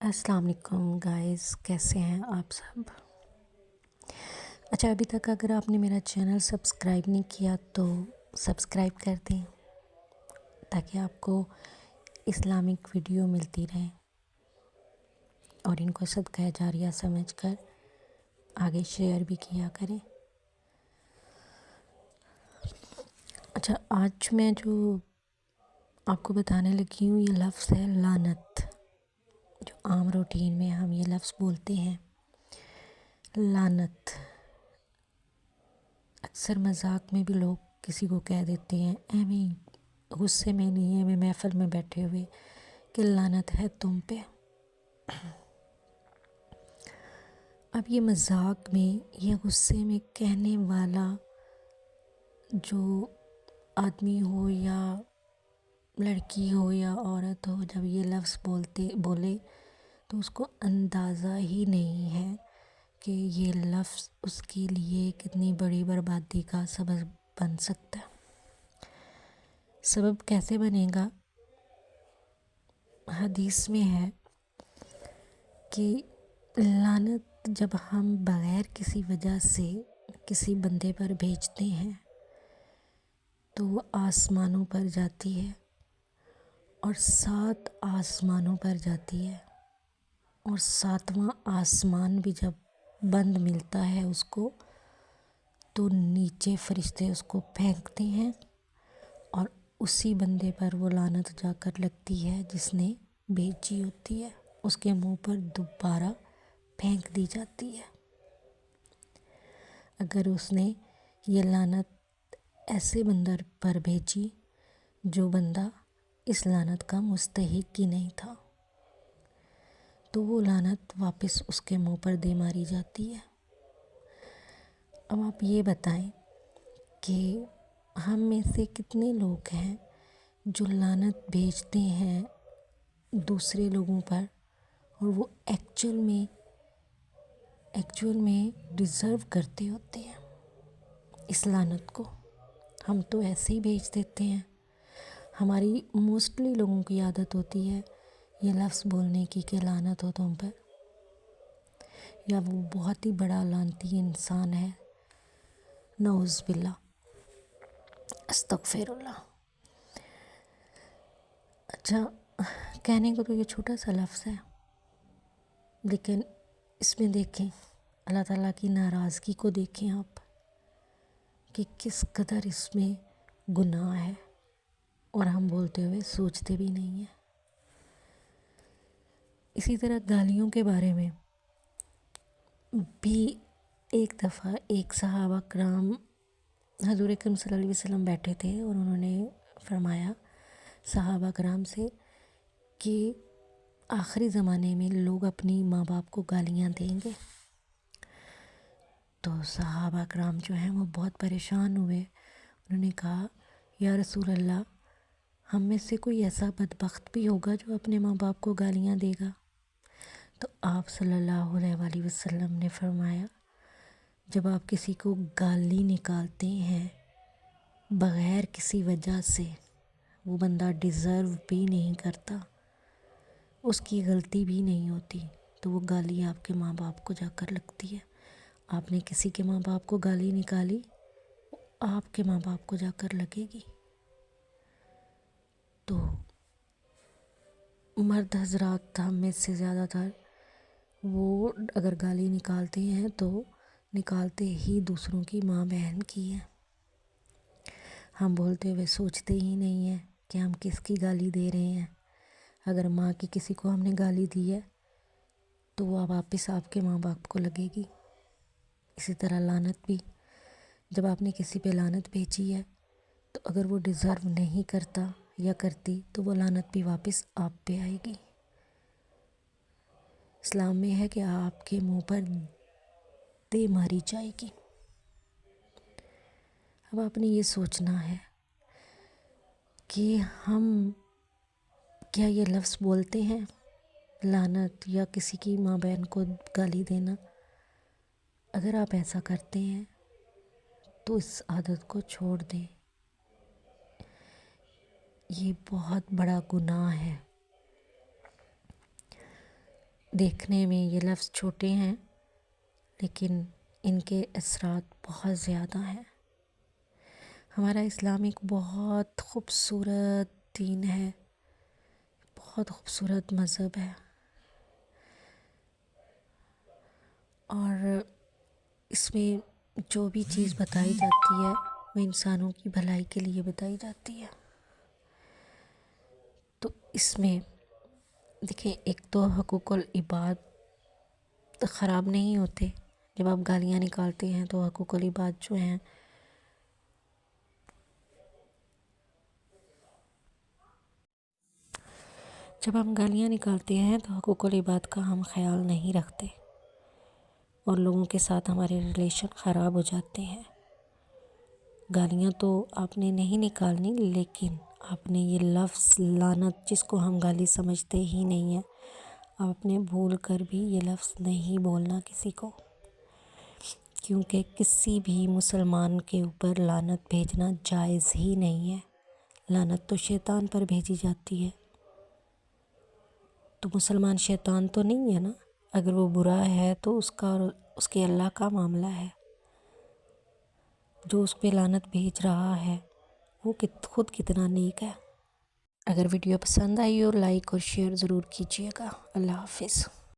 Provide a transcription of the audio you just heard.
السلام علیکم گائز، کیسے ہیں آپ سب؟ اچھا، ابھی تک اگر آپ نے میرا چینل سبسکرائب نہیں کیا تو سبسکرائب کر دیں تاکہ آپ کو اسلامک ویڈیو ملتی رہیں اور ان کو صدقہ جاریہ سمجھ کر آگے شیئر بھی کیا کریں۔ اچھا، آج میں جو آپ کو بتانے لگی ہوں یہ لفظ ہے لعنت۔ جو عام روٹین میں ہم یہ لفظ بولتے ہیں لعنت، اکثر مذاق میں بھی لوگ کسی کو کہہ دیتے ہیں ایویں غصے میں نہیں، ایویں محفل میں بیٹھے ہوئے کہ لعنت ہے تم پہ۔ اب یہ مذاق میں یا غصے میں کہنے والا جو آدمی ہو یا لڑکی ہو یا عورت ہو، جب یہ لفظ بولے تو اس کو اندازہ ہی نہیں ہے کہ یہ لفظ اس کے لیے کتنی بڑی بربادی کا سبب بن سکتا ہے۔ سبب کیسے بنے گا؟ حدیث میں ہے کہ لعنت جب ہم بغیر کسی وجہ سے کسی بندے پر بھیجتے ہیں تو وہ آسمانوں پر جاتی ہے اور 7 آسمانوں پر جاتی ہے، اور 7واں آسمان بھی جب بند ملتا ہے اس کو تو نیچے فرشتے اس کو پھینکتے ہیں اور اسی بندے پر وہ لعنت جا کر لگتی ہے جس نے بھیجی ہوتی ہے، اس کے منہ پر دوبارہ پھینک دی جاتی ہے۔ اگر اس نے یہ لعنت ایسے بندر پر بھیجی جو بندہ اس لعنت کا مستحق ہی نہیں تھا تو وہ لعنت واپس اس کے منہ پر دے ماری جاتی ہے۔ اب آپ یہ بتائیں کہ ہم میں سے کتنے لوگ ہیں جو لعنت بھیجتے ہیں دوسرے لوگوں پر اور وہ ایکچول میں ڈیزرو کرتے ہوتے ہیں اس لعنت کو، ہم تو ایسے ہی بھیج دیتے ہیں۔ ہماری موسٹلی لوگوں کی عادت ہوتی ہے یہ لفظ بولنے کی کہ لعنت ہو تم پر، یا وہ بہت ہی بڑا لعنتی انسان ہے، نعوذ باللہ، استغفر اللہ۔ اچھا، کہنے کو تو یہ چھوٹا سا لفظ ہے لیکن اس میں دیکھیں اللہ تعالیٰ کی ناراضگی کو دیکھیں آپ کہ کس قدر اس میں گناہ ہے، اور ہم بولتے ہوئے سوچتے بھی نہیں ہیں۔ اسی طرح گالیوں کے بارے میں بھی ایک دفعہ ایک صحابہ کرام حضور اکرم صلی اللہ علیہ وسلم بیٹھے تھے اور انہوں نے فرمایا صحابہ کرام سے کہ آخری زمانے میں لوگ اپنی ماں باپ کو گالیاں دیں گے۔ تو صحابہ کرام جو ہیں وہ بہت پریشان ہوئے، انہوں نے کہا یا رسول اللہ، ہم میں سے کوئی ایسا بدبخت بھی ہوگا جو اپنے ماں باپ کو گالیاں دے گا؟ تو آپ صلی اللہ علیہ وآلہ وسلم نے فرمایا جب آپ کسی کو گالی نکالتے ہیں بغیر کسی وجہ سے، وہ بندہ ڈیزرو بھی نہیں کرتا، اس کی غلطی بھی نہیں ہوتی، تو وہ گالی آپ کے ماں باپ کو جا کر لگتی ہے۔ آپ نے کسی کے ماں باپ کو گالی نکالی، آپ کے ماں باپ کو جا کر لگے گی۔ تو مرد حضرات ہم میں سے زیادہ تر وہ اگر گالی نکالتے ہیں تو نکالتے ہی دوسروں کی ماں بہن کی ہے، ہم بولتے ہوئے سوچتے ہی نہیں ہیں کہ ہم کس کی گالی دے رہے ہیں۔ اگر ماں کی کسی کو ہم نے گالی دی ہے تو وہ واپس آپ کے ماں باپ کو لگے گی۔ اسی طرح لعنت بھی، جب آپ نے کسی پہ لعنت بھیجی ہے تو اگر وہ ڈیزرو نہیں کرتا یا کرتی تو وہ لعنت بھی واپس آپ پہ آئے گی۔ اسلام میں ہے کہ آپ کے منہ پر دے ماری جائے گی۔ اب آپ نے یہ سوچنا ہے کہ ہم کیا یہ لفظ بولتے ہیں لعنت یا کسی کی ماں بہن کو گالی دینا؟ اگر آپ ایسا کرتے ہیں تو اس عادت کو چھوڑ دیں، یہ بہت بڑا گناہ ہے۔ دیکھنے میں یہ لفظ چھوٹے ہیں لیکن ان کے اثرات بہت زیادہ ہیں۔ ہمارا اسلام ایک بہت خوبصورت دین ہے، بہت خوبصورت مذہب ہے، اور اس میں جو بھی چیز بتائی جاتی ہے وہ انسانوں کی بھلائی کے لیے بتائی جاتی ہے۔ تو اس میں دیکھیں، ایک تو حقوق العباد خراب نہیں ہوتے۔ جب آپ گالیاں نکالتے ہیں تو حقوق العباد جو ہیں جب ہم گالیاں نکالتے ہیں تو حقوق العباد کا ہم خیال نہیں رکھتے اور لوگوں کے ساتھ ہمارے ریلیشن خراب ہو جاتے ہیں۔ گالیاں تو آپ نے نہیں نکالنی، لیکن آپ نے یہ لفظ لعنت، جس کو ہم گالی سمجھتے ہی نہیں ہیں، آپ نے بھول کر بھی یہ لفظ نہیں بولنا کسی کو، کیونکہ کسی بھی مسلمان کے اوپر لعنت بھیجنا جائز ہی نہیں ہے۔ لعنت تو شیطان پر بھیجی جاتی ہے، تو مسلمان شیطان تو نہیں ہے نا۔ اگر وہ برا ہے تو اس کا اور اس کے اللہ کا معاملہ ہے۔ جو اس پہ لعنت بھیج رہا ہے وہ خود کتنا نیک ہے۔ اگر ویڈیو پسند آئی ہو، لائک اور شیئر ضرور کیجیے گا۔ اللہ حافظ۔